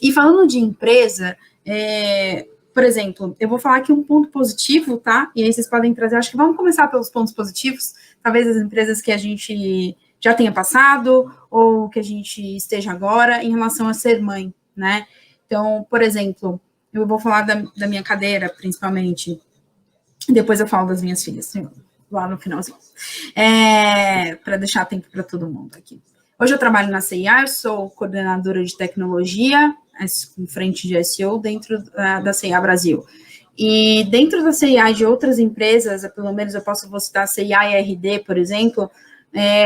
E falando de empresa, por exemplo, eu vou falar aqui um ponto positivo, tá? E aí vocês podem trazer, acho que vamos começar pelos pontos positivos, talvez as empresas que a gente já tenha passado, ou que a gente esteja agora, em relação a ser mãe, né? Então, por exemplo, eu vou falar da minha cadeira, principalmente, depois eu falo das minhas filhas, lá no finalzinho, para deixar tempo para todo mundo aqui. Hoje eu trabalho na CIA, eu sou coordenadora de tecnologia, em frente de SEO, dentro da CIA Brasil. E dentro da CIA e de outras empresas, pelo menos eu posso citar a CIA e a RD, por exemplo,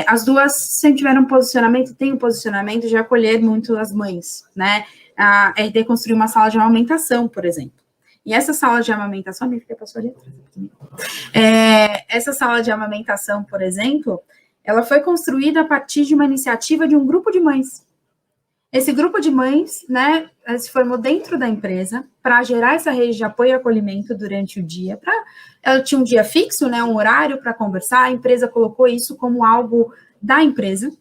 as duas sempre tiveram posicionamento, tem um posicionamento de acolher muito as mães, né? A RD construiu uma sala de amamentação, por exemplo. E essa sala de amamentação, minha filha passou ali atrás. Essa sala de amamentação, por exemplo, ela foi construída a partir de uma iniciativa de um grupo de mães. Esse grupo de mães, né, se formou dentro da empresa para gerar essa rede de apoio e acolhimento durante o dia. Ela tinha um dia fixo, né, um horário para conversar, a empresa colocou isso como algo da empresa.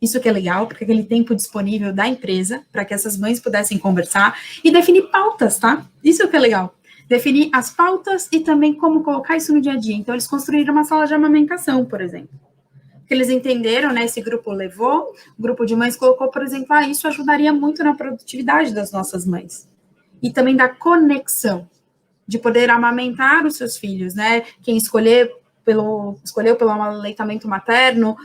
Isso que é legal, porque aquele tempo disponível da empresa, para que essas mães pudessem conversar e definir pautas, tá? Isso que é legal. Definir as pautas e também como colocar isso no dia a dia. Então, eles construíram uma sala de amamentação, por exemplo. Que eles entenderam, né? Esse grupo levou, o grupo de mães colocou, por exemplo, isso ajudaria muito na produtividade das nossas mães. E também da conexão, de poder amamentar os seus filhos, né? Quem escolheu pelo aleitamento materno,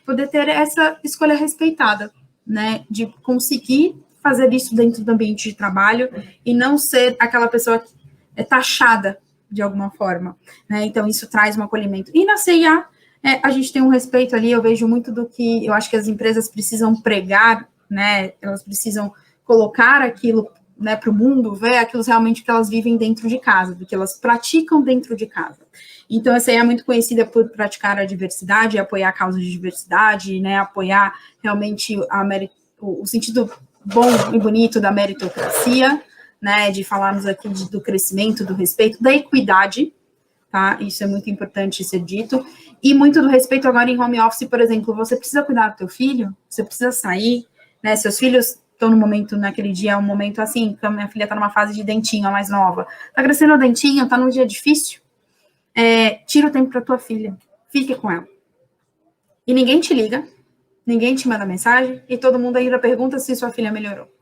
poder ter essa escolha respeitada, né? De conseguir fazer isso dentro do ambiente de trabalho e não ser aquela pessoa taxada de alguma forma, né? Então, isso traz um acolhimento. E na CIA, a gente tem um respeito ali, eu vejo muito do que eu acho que as empresas precisam pregar, né? Elas precisam colocar aquilo, né, para o mundo, ver aquilo realmente que elas vivem dentro de casa, do que elas praticam dentro de casa. Então, essa aí é muito conhecida por praticar a diversidade, apoiar a causa de diversidade, né, apoiar realmente o sentido bom e bonito da meritocracia, né, de falarmos aqui do crescimento, do respeito, da equidade, tá? Isso é muito importante ser dito. E muito do respeito agora em home office, por exemplo, você precisa cuidar do teu filho, você precisa sair, né, seus filhos estão no momento, naquele dia, é um momento assim, então minha filha está numa fase de dentinho, a mais nova, tá crescendo o dentinho, tá num dia difícil, tira o tempo para tua filha, fique com ela. E ninguém te liga, ninguém te manda mensagem, e todo mundo ainda pergunta se sua filha melhorou.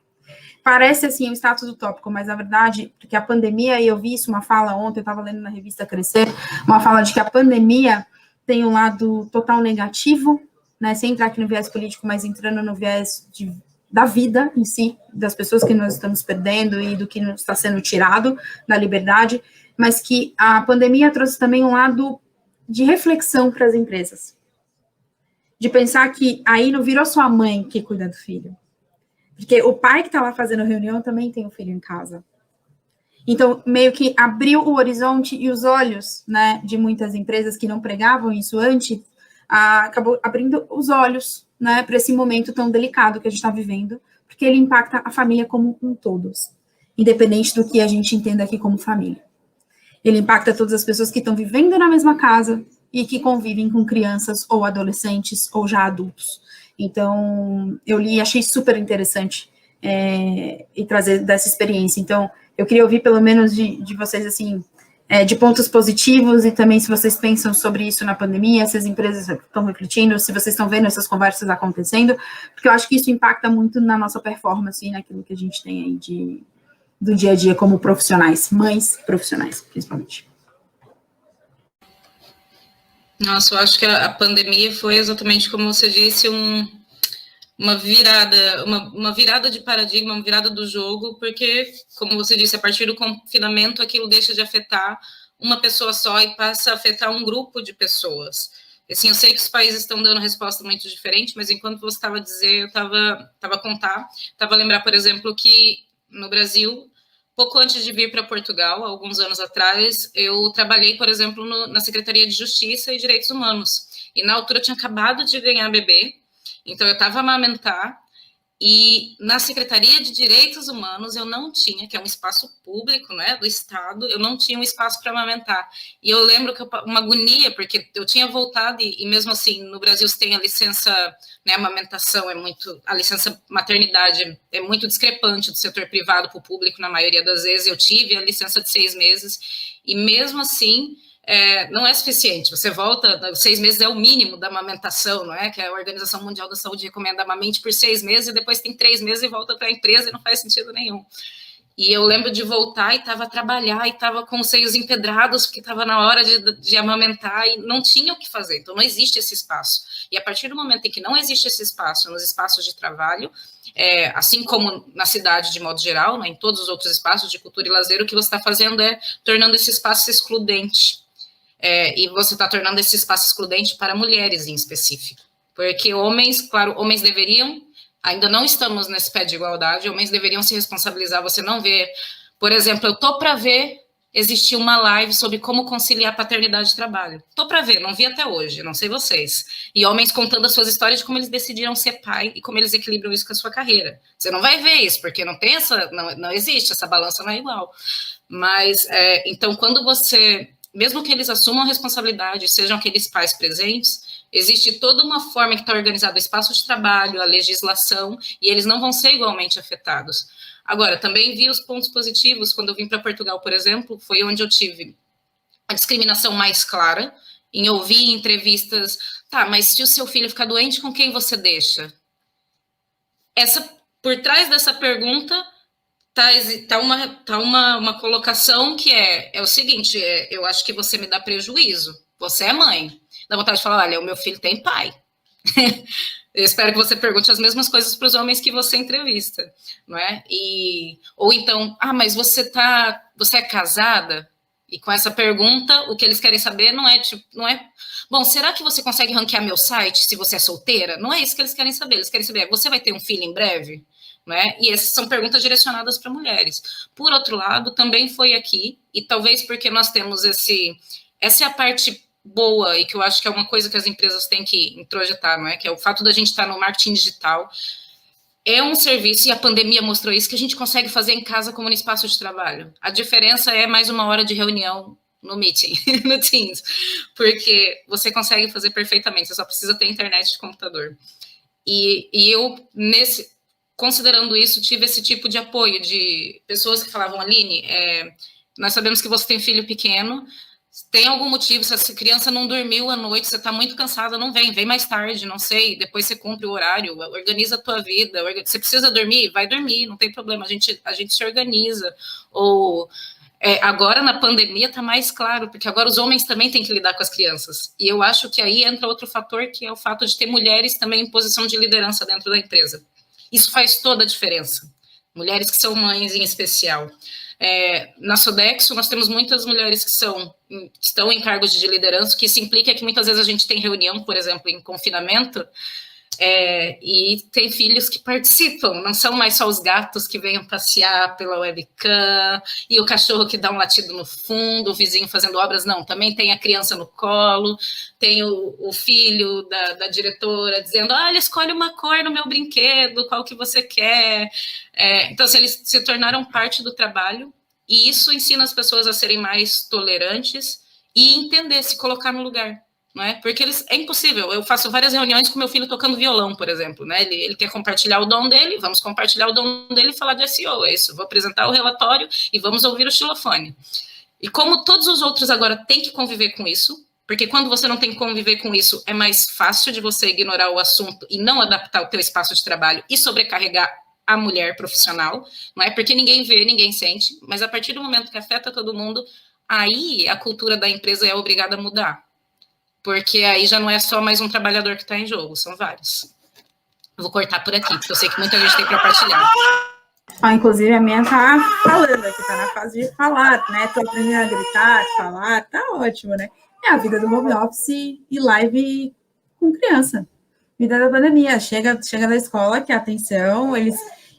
Parece, assim, o status utópico, mas a verdade, porque a pandemia, e eu vi isso, uma fala ontem, eu estava lendo na revista Crescer, uma fala de que a pandemia tem um lado total negativo, né, sem entrar aqui no viés político, mas entrando no viés da vida em si, das pessoas que nós estamos perdendo e do que nos está sendo tirado da liberdade, mas que a pandemia trouxe também um lado de reflexão para as empresas. De pensar que aí não virou só a mãe que cuida do filho. Porque o pai que está lá fazendo reunião também tem um filho em casa. Então, meio que abriu o horizonte e os olhos, né, de muitas empresas que não pregavam isso antes, acabou abrindo os olhos, né, para esse momento tão delicado que a gente está vivendo, porque ele impacta a família como um todo, independente do que a gente entenda aqui como família. Ele impacta todas as pessoas que estão vivendo na mesma casa e que convivem com crianças ou adolescentes ou já adultos. Então, eu li e achei super interessante e trazer dessa experiência. Então, eu queria ouvir pelo menos de vocês, assim, de pontos positivos e também se vocês pensam sobre isso na pandemia, se as empresas estão refletindo, se vocês estão vendo essas conversas acontecendo, porque eu acho que isso impacta muito na nossa performance e naquilo que a gente tem aí do dia a dia como profissionais, mães profissionais, principalmente. Nossa, eu acho que a pandemia foi exatamente como você disse, uma virada de paradigma, uma virada do jogo, porque, como você disse, a partir do confinamento, aquilo deixa de afetar uma pessoa só e passa a afetar um grupo de pessoas. Assim, eu sei que os países estão dando resposta muito diferente, mas enquanto você estava a dizer, eu estava a lembrar, por exemplo, que no Brasil, pouco antes de vir para Portugal, alguns anos atrás, eu trabalhei, por exemplo, na Secretaria de Justiça e Direitos Humanos. E na altura eu tinha acabado de ganhar bebê, então eu estava a amamentar E na Secretaria de Direitos Humanos eu não tinha, que é um espaço público, né, do Estado, eu não tinha um espaço para amamentar. E eu lembro que uma agonia, porque eu tinha voltado, e mesmo assim, no Brasil você tem a licença, né, amamentação a licença maternidade é muito discrepante do setor privado para o público, na maioria das vezes. Eu tive a licença de 6 meses, e mesmo assim, não é suficiente. Você volta, 6 meses é o mínimo da amamentação, não é? Que a Organização Mundial da Saúde recomenda amamente por 6 meses, e depois tem 3 meses e volta para a empresa, e não faz sentido nenhum. E eu lembro de voltar e estava a trabalhar, e estava com os seios empedrados, porque estava na hora de amamentar, e não tinha o que fazer. Então, não existe esse espaço. E a partir do momento em que não existe esse espaço nos espaços de trabalho, assim como na cidade de modo geral, né, em todos os outros espaços de cultura e lazer, o que você está fazendo é tornando esse espaço excludente. E você está tornando esse espaço excludente para mulheres em específico. Porque homens, claro, homens deveriam, ainda não estamos nesse pé de igualdade, homens deveriam se responsabilizar. Você não vê, por exemplo, eu estou para ver existir uma live sobre como conciliar paternidade e trabalho. Estou para ver, não vi até hoje, não sei vocês. E homens contando as suas histórias de como eles decidiram ser pai e como eles equilibram isso com a sua carreira. Você não vai ver isso, porque não tem não existe, essa balança não é igual. Mas, então, quando você... Mesmo que eles assumam a responsabilidade, sejam aqueles pais presentes, existe toda uma forma que está organizado o espaço de trabalho, a legislação, e eles não vão ser igualmente afetados. Agora, também vi os pontos positivos. Quando eu vim para Portugal, por exemplo, foi onde eu tive a discriminação mais clara, em ouvir entrevistas, tá, mas se o seu filho ficar doente, com quem você deixa? Por trás dessa pergunta, tá uma colocação que é o seguinte, eu acho que você me dá prejuízo, você é mãe. Dá vontade de falar, olha, o meu filho tem pai. Eu espero que você pergunte as mesmas coisas para os homens que você entrevista, não é? Ou então, mas você é casada? E com essa pergunta, o que eles querem saber não é, bom, será que você consegue ranquear meu site se você é solteira? Não é isso que eles querem saber. Eles querem saber, você vai ter um filho em breve? Né? E essas são perguntas direcionadas para mulheres. Por outro lado, também foi aqui, e talvez porque nós temos essa é a parte boa, e que eu acho que é uma coisa que as empresas têm que introjetar, não é? Que é o fato da gente estar no marketing digital. É um serviço, e a pandemia mostrou isso, que a gente consegue fazer em casa como no espaço de trabalho. A diferença é mais uma hora de reunião no meeting, no Teams, porque você consegue fazer perfeitamente, você só precisa ter internet de computador. E eu, considerando isso, tive esse tipo de apoio de pessoas que falavam, Aline, nós sabemos que você tem filho pequeno, tem algum motivo, se essa criança não dormiu à noite, você está muito cansada, não vem mais tarde, não sei, depois você cumpre o horário, organiza a tua vida, você precisa dormir, vai dormir, não tem problema, a gente se organiza. Ou agora na pandemia está mais claro, porque agora os homens também têm que lidar com as crianças, e eu acho que aí entra outro fator, que é o fato de ter mulheres também em posição de liderança dentro da empresa. Isso faz toda a diferença. Mulheres que são mães, em especial. Na Sodexo, nós temos muitas mulheres que estão em cargos de liderança, que isso implica que muitas vezes a gente tem reunião, por exemplo, em confinamento, e tem filhos que participam, não são mais só os gatos que venham passear pela webcam, e o cachorro que dá um latido no fundo, o vizinho fazendo obras, não, também tem a criança no colo, tem o filho da diretora dizendo, olha, escolhe uma cor no meu brinquedo, qual que você quer. Então, eles se tornaram parte do trabalho, e isso ensina as pessoas a serem mais tolerantes e entender, se colocar no lugar. Não é? Porque é impossível. Eu faço várias reuniões com meu filho tocando violão, por exemplo, né? Ele quer compartilhar o dom dele, vamos compartilhar o dom dele e falar de SEO, é isso. Vou apresentar o relatório e vamos ouvir o xilofone. E como todos os outros agora têm que conviver com isso, porque quando você não tem que conviver com isso, é mais fácil de você ignorar o assunto e não adaptar o teu espaço de trabalho e sobrecarregar a mulher profissional, não é? Porque ninguém vê, ninguém sente, mas a partir do momento que afeta todo mundo, aí a cultura da empresa é obrigada a mudar. Porque aí já não é só mais um trabalhador que está em jogo, são vários. Eu vou cortar por aqui, porque eu sei que muita gente tem para partilhar. Inclusive, a minha tá falando aqui, tá na fase de falar, né? Tô aprendendo a gritar, falar, tá ótimo, né? É a vida do home office e live com criança. Vida da pandemia, chega da escola, que é atenção, eles...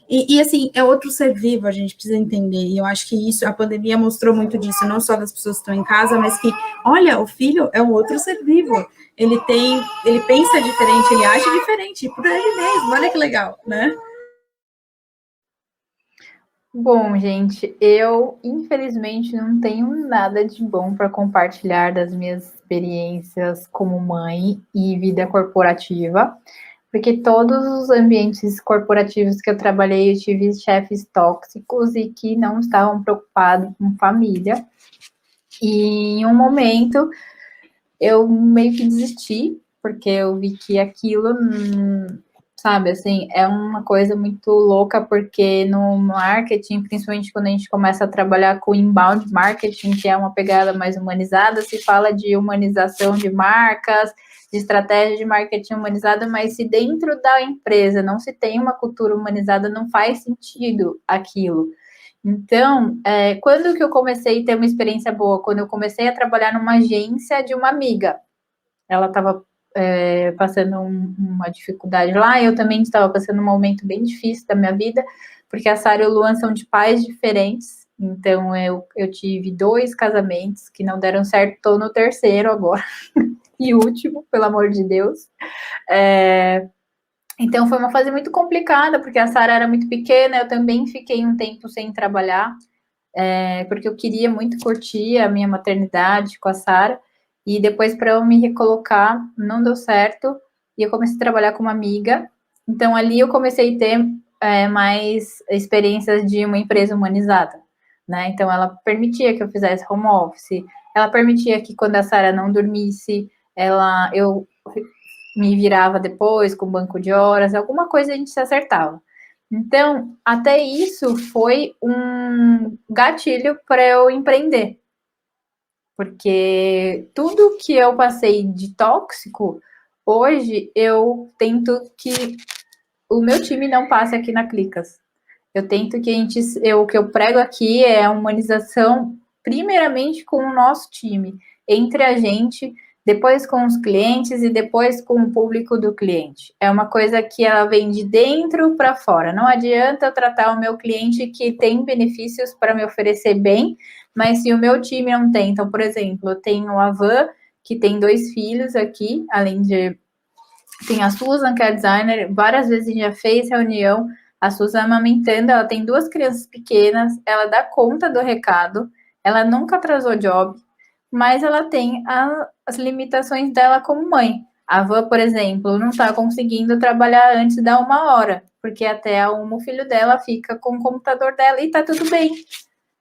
E, assim, é outro ser vivo, a gente precisa entender, e eu acho que isso, a pandemia mostrou muito disso, não só das pessoas que estão em casa, mas que, olha, o filho é um outro ser vivo, ele pensa diferente, ele age diferente, por ele mesmo, olha que legal, né? Bom, gente, eu infelizmente não tenho nada de bom para compartilhar das minhas experiências como mãe e vida corporativa, porque todos os ambientes corporativos que eu trabalhei, eu tive chefes tóxicos e que não estavam preocupados com família. E em um momento eu meio que desisti, porque eu vi que aquilo, sabe, assim, é uma coisa muito louca, porque no marketing, principalmente quando a gente começa a trabalhar com inbound marketing, que é uma pegada mais humanizada, se fala de humanização de marcas, de estratégia de marketing humanizada, mas se dentro da empresa não se tem uma cultura humanizada, não faz sentido aquilo. Então, quando que eu comecei a ter uma experiência boa? Quando eu comecei a trabalhar numa agência de uma amiga. Ela estava passando uma dificuldade lá, eu também estava passando um momento bem difícil da minha vida, porque a Sara e o Luan são de pais diferentes, então eu tive 2 casamentos que não deram certo, estou no terceiro agora, e último, pelo amor de Deus. Então foi uma fase muito complicada, porque a Sara era muito pequena, eu também fiquei um tempo sem trabalhar, porque eu queria muito curtir a minha maternidade com a Sara, e depois para eu me recolocar não deu certo, e eu comecei a trabalhar com uma amiga, então ali eu comecei a ter mais experiências de uma empresa humanizada, né? Então ela permitia que eu fizesse home office, ela permitia que quando a Sara não dormisse, eu me virava depois com banco de horas, alguma coisa a gente se acertava. Então, até isso foi um gatilho para eu empreender. Porque tudo que eu passei de tóxico, hoje eu tento que o meu time não passe aqui na Clicas. Eu tento que o que eu prego aqui é a humanização, primeiramente com o nosso time, entre a gente, depois com os clientes e depois com o público do cliente. É uma coisa que ela vem de dentro para fora. Não adianta eu tratar o meu cliente que tem benefícios para me oferecer bem, mas se o meu time não tem. Então, por exemplo, eu tenho a Van, que tem 2 filhos aqui, além de... Tem a Susan, que é designer, várias vezes a gente já fez reunião. A Susan amamentando, ela tem 2 crianças pequenas, ela dá conta do recado, ela nunca atrasou job, mas ela tem as limitações dela como mãe. A Van, por exemplo, não está conseguindo trabalhar antes da 1 hora, porque até a 1 o filho dela fica com o computador dela e tá tudo bem,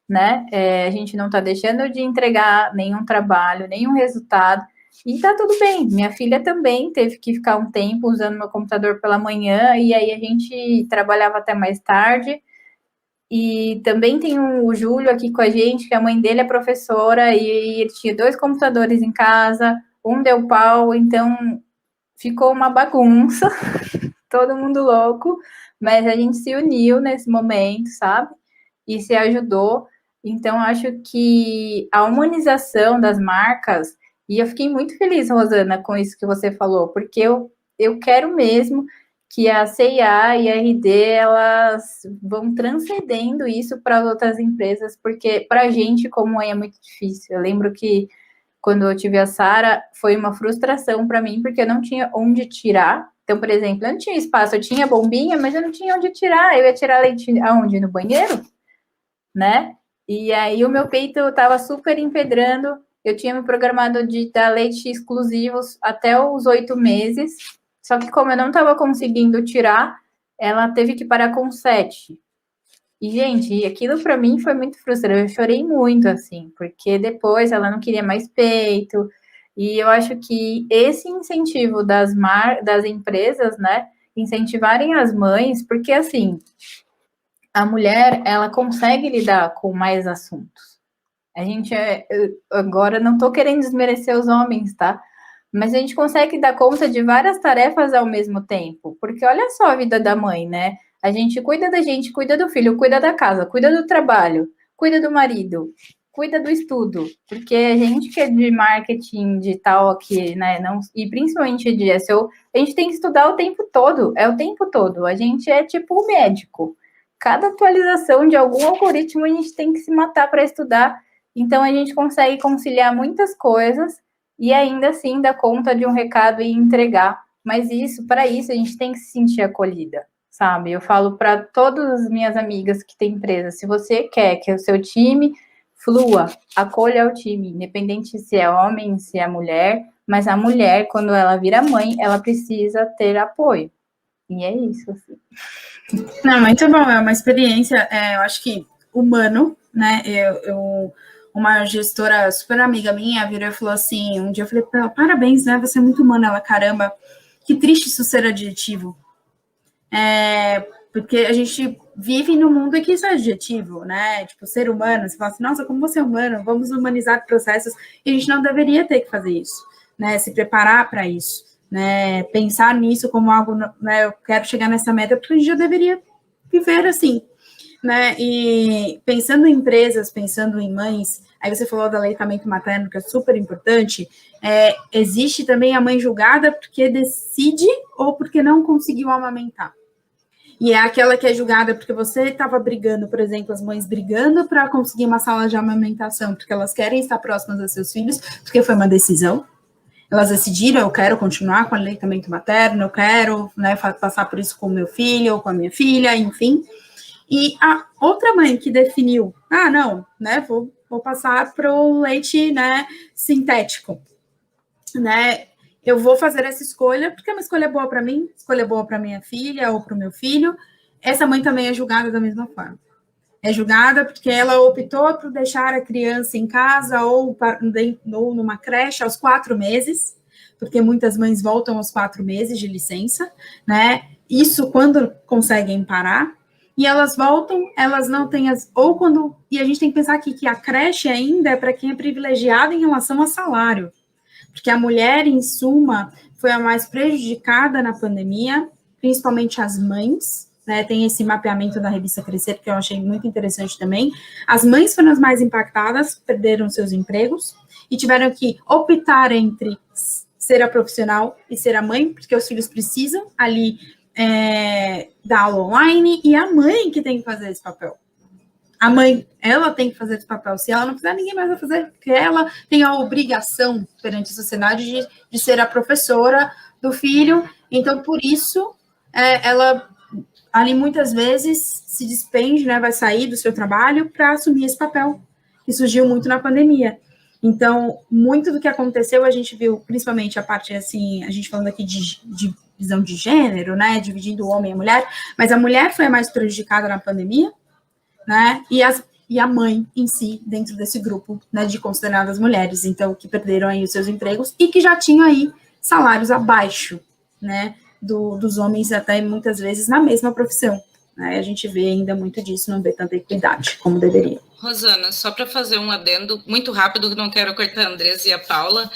né? A gente não está deixando de entregar nenhum trabalho, nenhum resultado, e tá tudo bem. Minha filha também teve que ficar um tempo usando meu computador pela manhã, e aí a gente trabalhava até mais tarde. E também tem o Júlio aqui com a gente, que a mãe dele é professora, e ele tinha 2 computadores em casa, um deu pau, então ficou uma bagunça, todo mundo louco, mas a gente se uniu nesse momento, sabe? E se ajudou. Então, acho que a humanização das marcas, e eu fiquei muito feliz, Rosana, com isso que você falou, porque eu quero mesmo que a CIA e a RD, elas vão transcendendo isso para outras empresas, porque para a gente, como mãe, é muito difícil. Eu lembro que quando eu tive a Sara, foi uma frustração para mim, porque eu não tinha onde tirar. Então, por exemplo, eu não tinha espaço, eu tinha bombinha, mas eu não tinha onde tirar. Eu ia tirar leite aonde? No banheiro? Né? E aí o meu peito estava super empedrando. Eu tinha me programado de dar leite exclusivos até os 8 meses. Só que como eu não estava conseguindo tirar, ela teve que parar com 7. E, gente, aquilo para mim foi muito frustrante. Eu chorei muito, assim, porque depois ela não queria mais peito. E eu acho que esse incentivo das empresas, né, incentivarem as mães, porque, assim, a mulher, ela consegue lidar com mais assuntos. A gente, agora, não estou querendo desmerecer os homens, tá? Mas a gente consegue dar conta de várias tarefas ao mesmo tempo. Porque olha só a vida da mãe, né? A gente cuida da gente, cuida do filho, cuida da casa, cuida do trabalho, cuida do marido, cuida do estudo. Porque a gente que é de marketing digital aqui, né? Não, e principalmente de SEO, a gente tem que estudar o tempo todo. É o tempo todo. A gente é tipo o médico. Cada atualização de algum algoritmo a gente tem que se matar para estudar. Então a gente consegue conciliar muitas coisas e ainda assim dar conta de um recado e entregar. Mas isso, para isso, a gente tem que se sentir acolhida, sabe? Eu falo para todas as minhas amigas que têm empresa, se você quer que o seu time flua, acolha o time, independente se é homem, se é mulher, mas a mulher, quando ela vira mãe, ela precisa ter apoio. E é isso, assim. Não, muito bom, é uma experiência, eu acho que humano, né? Uma gestora super amiga minha virou e falou assim, um dia eu falei pra ela, parabéns, né? Você é muito humana. Ela, caramba, que triste isso ser adjetivo. Porque a gente vive num mundo em que isso é adjetivo, né? Tipo, ser humano, você fala assim, nossa, como você é humano, vamos humanizar processos, e a gente não deveria ter que fazer isso, né? Se preparar para isso, né? Pensar nisso como algo, né? Eu quero chegar nessa meta, porque a gente já deveria viver assim, né? E pensando em empresas, pensando em mães, aí você falou do aleitamento materno, que é super importante, existe também a mãe julgada porque decide ou porque não conseguiu amamentar. E é aquela que é julgada porque você estava brigando, por exemplo, as mães brigando para conseguir uma sala de amamentação, porque elas querem estar próximas dos seus filhos, porque foi uma decisão. Elas decidiram, eu quero continuar com o aleitamento materno, eu quero, né, passar por isso com o meu filho ou com a minha filha, enfim. E a outra mãe que definiu, não, né, vou passar para o leite, né, sintético, né, eu vou fazer essa escolha, porque é uma escolha boa para mim, escolha boa para minha filha ou para o meu filho. Essa mãe também é julgada da mesma forma. É julgada porque ela optou por deixar a criança em casa ou numa creche aos 4 meses, porque muitas mães voltam aos 4 meses de licença, né? Isso quando conseguem parar. E elas voltam, elas não têm e a gente tem que pensar aqui que a creche ainda é para quem é privilegiado em relação a salário. Porque a mulher, em suma, foi a mais prejudicada na pandemia, principalmente as mães, né? Tem esse mapeamento da revista Crescer, que eu achei muito interessante também. As mães foram as mais impactadas, perderam seus empregos e tiveram que optar entre ser a profissional e ser a mãe, porque os filhos precisam ali da aula online, e a mãe que tem que fazer esse papel. A mãe, ela tem que fazer esse papel. Se ela não fizer, ninguém mais vai fazer, porque ela tem a obrigação perante a sociedade de ser a professora do filho. Então, por isso, ela ali muitas vezes se despende, né, vai sair do seu trabalho para assumir esse papel, que surgiu muito na pandemia. Então, muito do que aconteceu, a gente viu, principalmente a parte, assim, a gente falando aqui de visão de gênero, né, dividindo o homem e a mulher, mas a mulher foi a mais prejudicada na pandemia, né, e a mãe em si, dentro desse grupo, né, de consideradas mulheres, então, que perderam aí os seus empregos e que já tinham aí salários abaixo, né, dos homens até muitas vezes na mesma profissão, né, a gente vê ainda muito disso, não vê tanta equidade como deveria. Rosana, só para fazer um adendo muito rápido, que não quero cortar a Andresa e a Paula,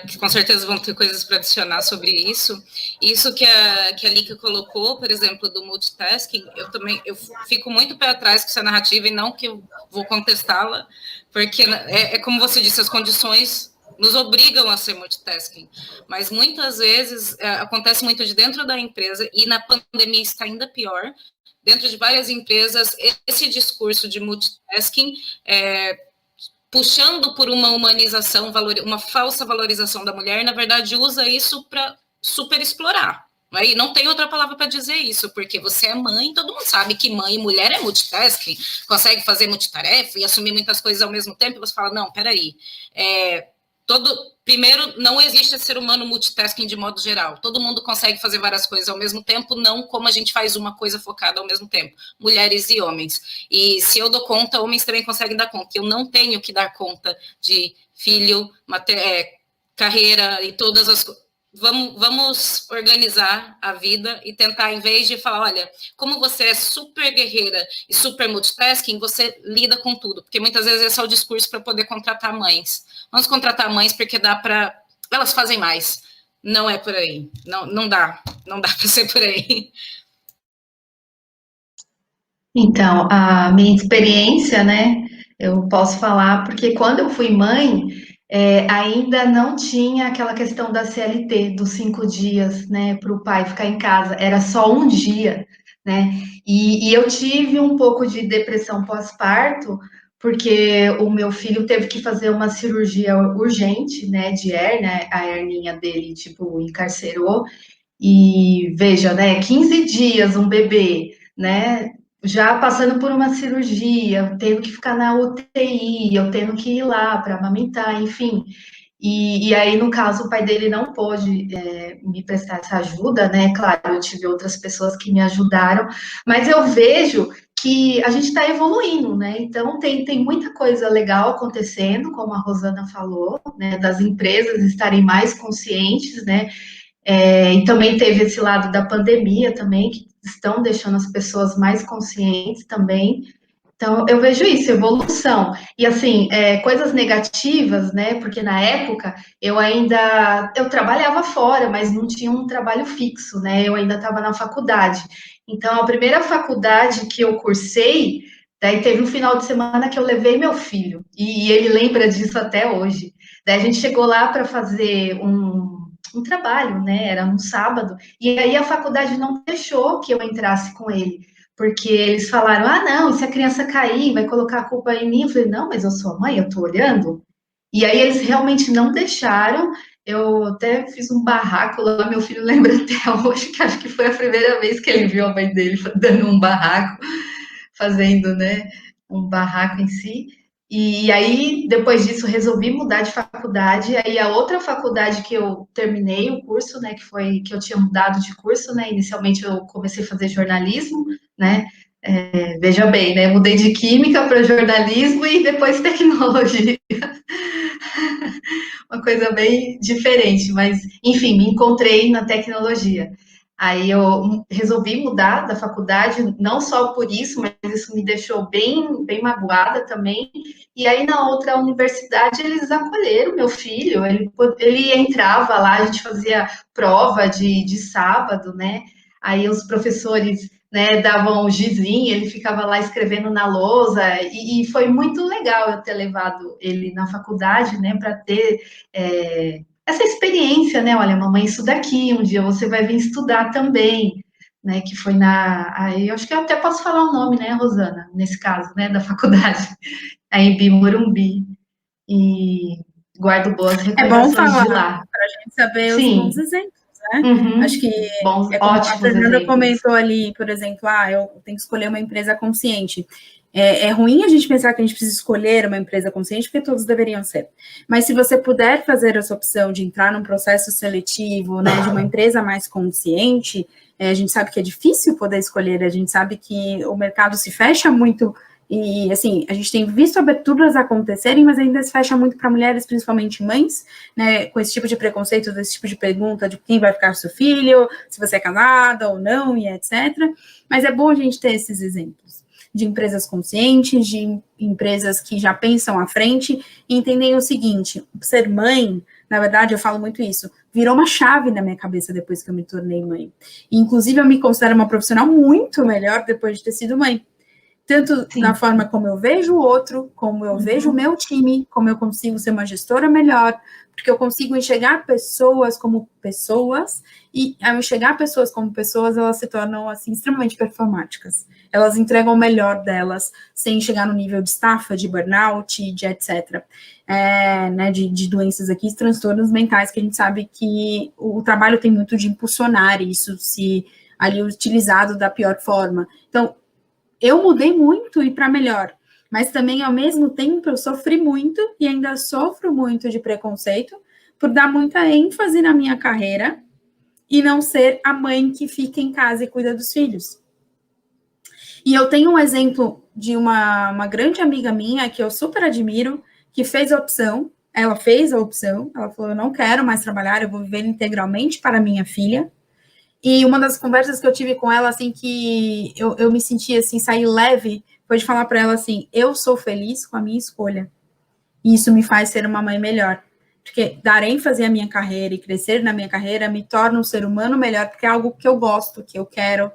que com certeza vão ter coisas para adicionar sobre isso. Isso que a Lika colocou, por exemplo, do multitasking, eu fico muito pé atrás com essa narrativa, e não que eu vou contestá-la, porque como você disse, as condições nos obrigam a ser multitasking, mas muitas vezes acontece muito de dentro da empresa, e na pandemia está ainda pior. Dentro de várias empresas, esse discurso de multitasking, puxando por uma humanização, uma falsa valorização da mulher, na verdade, usa isso para superexplorar. E não tem outra palavra para dizer isso, porque você é mãe, todo mundo sabe que mãe e mulher é multitasking, consegue fazer multitarefa e assumir muitas coisas ao mesmo tempo, e você fala, não, peraí, primeiro, não existe ser humano multitasking de modo geral. Todo mundo consegue fazer várias coisas ao mesmo tempo, não como a gente faz uma coisa focada ao mesmo tempo. Mulheres e homens. E se eu dou conta, homens também conseguem dar conta. Eu não tenho que dar conta de filho, carreira e todas as coisas. Vamos organizar a vida e tentar, em vez de falar, olha, como você é super guerreira e super multitasking, você lida com tudo, porque muitas vezes esse é o discurso para poder contratar mães. Vamos contratar mães porque dá para... Elas fazem mais. Não é por aí. Não dá para ser por aí. Então, a minha experiência, né, eu posso falar, porque quando eu fui mãe, ainda não tinha aquela questão da CLT, dos 5 dias, né, para o pai ficar em casa, era só um dia, né, e eu tive um pouco de depressão pós-parto, porque o meu filho teve que fazer uma cirurgia urgente, né, de hérnia, a hernia dele, tipo, encarcerou, E veja, né, 15 dias um bebê, né, já passando por uma cirurgia, tendo que ficar na UTI, eu tendo que ir lá para amamentar, enfim. E aí, no caso, o pai dele não pôde me prestar essa ajuda, né? Claro, eu tive outras pessoas que me ajudaram, mas eu vejo que a gente está evoluindo, né? Então, tem muita coisa legal acontecendo, como a Rosana falou, né? Das empresas estarem mais conscientes, né? E também teve esse lado da pandemia também, que estão deixando as pessoas mais conscientes também. Então, eu vejo isso, evolução. E, assim, coisas negativas, né? Porque na época eu trabalhava fora, mas não tinha um trabalho fixo, né? Eu ainda estava na faculdade. Então, a primeira faculdade que eu cursei, daí teve um final de semana que eu levei meu filho, e ele lembra disso até hoje. Daí a gente chegou lá para fazer um trabalho, né? Era um sábado, e aí a faculdade não deixou que eu entrasse com ele. Porque eles falaram, ah, não, e se a criança cair, vai colocar a culpa em mim? Eu falei, não, mas eu sou a mãe, eu tô olhando. E aí eles realmente não deixaram. Eu até fiz um barraco lá, meu filho lembra até hoje, que acho que foi a primeira vez que ele viu a mãe dele dando um barraco, fazendo, né, um barraco em si. E aí, depois disso, resolvi mudar de faculdade. Aí, a outra faculdade que eu terminei o curso, né, que foi que eu tinha mudado de curso, né, inicialmente eu comecei a fazer jornalismo, né, veja bem, né, mudei de química para jornalismo e depois tecnologia. Uma coisa bem diferente, mas, enfim, me encontrei na tecnologia. Aí eu resolvi mudar da faculdade, não só por isso, mas isso me deixou bem magoada também. E aí na outra universidade eles acolheram meu filho, ele entrava lá, a gente fazia prova de sábado, né? Aí os professores, né, davam o gizinho, ele ficava lá escrevendo na lousa, e foi muito legal eu ter levado ele na faculdade, né, para ter essa experiência, né? Olha, mamãe, isso daqui, um dia você vai vir estudar também, né? Que foi aí eu acho que eu até posso falar o nome, né, Rosana, nesse caso, né, da faculdade, a Embi Morumbi, e guardo boas É bom recordações falar de lá. para a gente saber os bons Sim, exemplos, né? Acho uhum. que Bons, é como a ótimos Fernanda exemplos. comentou ali, por exemplo, eu tenho que escolher uma empresa consciente. É ruim a gente pensar que a gente precisa escolher uma empresa consciente, porque todos deveriam ser. Mas se você puder fazer essa opção de entrar num processo seletivo, né, de uma empresa mais consciente, a gente sabe que é difícil poder escolher, a gente sabe que o mercado se fecha muito. E, assim, a gente tem visto aberturas acontecerem, mas ainda se fecha muito para mulheres, principalmente mães, né, com esse tipo de preconceito, desse tipo de pergunta de quem vai ficar com seu filho, se você é casada ou não, e etc. Mas é bom a gente ter esses exemplos de empresas conscientes, de empresas que já pensam à frente e entendem o seguinte, ser mãe, na verdade, eu falo muito isso, virou uma chave na minha cabeça depois que eu me tornei mãe. E, inclusive, eu me considero uma profissional muito melhor depois de ter sido mãe. Tanto Sim. na forma como eu vejo o outro, como eu vejo o meu time, como eu consigo ser uma gestora melhor, porque eu consigo enxergar pessoas como pessoas, e ao enxergar pessoas como pessoas, elas se tornam, assim, extremamente performáticas. Elas entregam o melhor delas, sem chegar no nível de estafa, de burnout, de etc. Né, de doenças aqui, transtornos mentais, que a gente sabe que o trabalho tem muito de impulsionar isso, se ali utilizado da pior forma. Então, eu mudei muito e para melhor, mas também, ao mesmo tempo, eu sofri muito e ainda sofro muito de preconceito por dar muita ênfase na minha carreira e não ser a mãe que fica em casa e cuida dos filhos. E eu tenho um exemplo de uma grande amiga minha, que eu super admiro, que fez a opção, ela falou, eu não quero mais trabalhar, eu vou viver integralmente para minha filha. E uma das conversas que eu tive com ela, assim, que eu me senti, assim, sair leve, foi de falar para ela, assim, eu sou feliz com a minha escolha. E isso me faz ser uma mãe melhor. Porque dar ênfase à minha carreira e crescer na minha carreira me torna um ser humano melhor, porque é algo que eu gosto, que eu quero.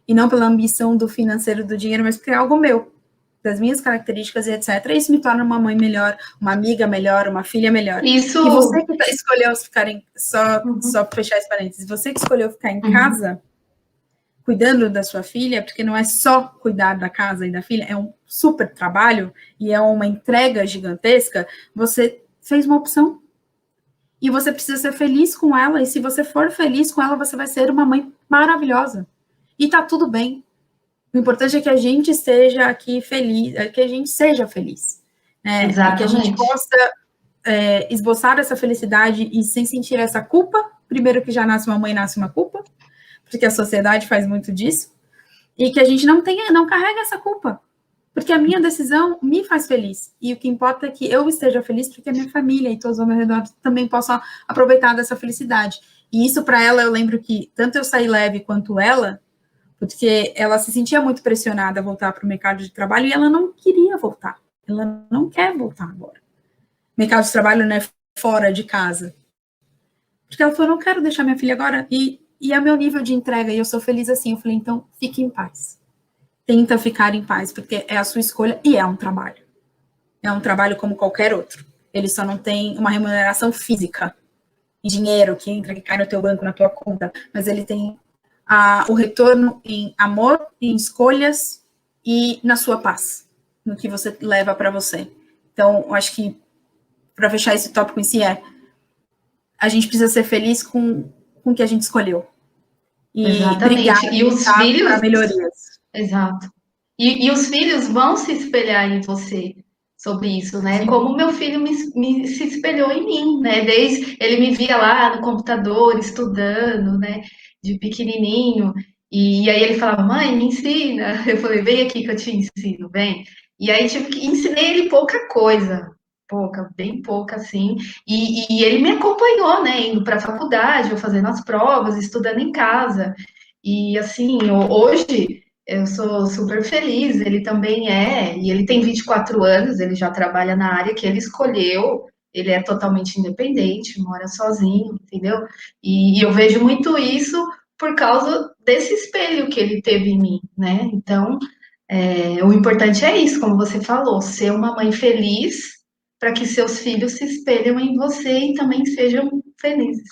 E não pela ambição do financeiro, do dinheiro, mas porque é algo meu, das minhas características e etc. E isso me torna uma mãe melhor, uma amiga melhor, uma filha melhor. Isso. E você que escolheu ficar só para fechar esse parênteses, você que escolheu ficar em casa, cuidando da sua filha, porque não é só cuidar da casa e da filha, é um super trabalho e é uma entrega gigantesca, você fez uma opção. e você precisa ser feliz com ela, e se você for feliz com ela, você vai ser uma mãe maravilhosa. E tá tudo bem. O importante é que a gente esteja aqui feliz, que a gente seja feliz. Né? E que a gente possa esboçar essa felicidade e sem sentir essa culpa. Primeiro que já nasce uma mãe, nasce uma culpa, porque a sociedade faz muito disso. E que a gente não carrega essa culpa. Porque a minha decisão me faz feliz. E o que importa é que eu esteja feliz porque a minha família e todos ao meu redor também possam aproveitar dessa felicidade. E isso, para ela, eu lembro que tanto eu saí leve quanto ela, porque ela se sentia muito pressionada a voltar para o mercado de trabalho e ela não queria voltar. Ela não quer voltar agora. O mercado de trabalho não é fora de casa. Porque ela falou, não quero deixar minha filha agora. E é meu nível de entrega e eu sou feliz assim. Eu falei, então, fique em paz. Tenta ficar em paz, porque é a sua escolha e é um trabalho. É um trabalho como qualquer outro. Ele só não tem uma remuneração física. Em dinheiro que entra, que cai no teu banco, na tua conta. Mas ele tem o retorno em amor, em escolhas e na sua paz, no que você leva para você. Então, eu acho que, para fechar esse tópico em si, a gente precisa ser feliz com o que a gente escolheu. E exatamente. E os filhos... para melhorias. Exato. E os filhos vão se espelhar em você sobre isso, né? Sim. Como meu filho se espelhou em mim, né? Desde ele me via lá no computador estudando, né? De pequenininho. E aí ele falava, mãe, me ensina. Eu falei, vem aqui que eu te ensino, vem. E aí tive que ensinei ele pouca coisa, bem pouca assim. E ele me acompanhou, né? Indo para a faculdade, eu fazendo as provas, estudando em casa. E assim, hoje eu sou super feliz, ele também e ele tem 24 anos, ele já trabalha na área que ele escolheu, ele é totalmente independente, mora sozinho, entendeu? E eu vejo muito isso por causa desse espelho que ele teve em mim, né? Então, o importante é isso, como você falou, ser uma mãe feliz para que seus filhos se espelhem em você e também sejam felizes.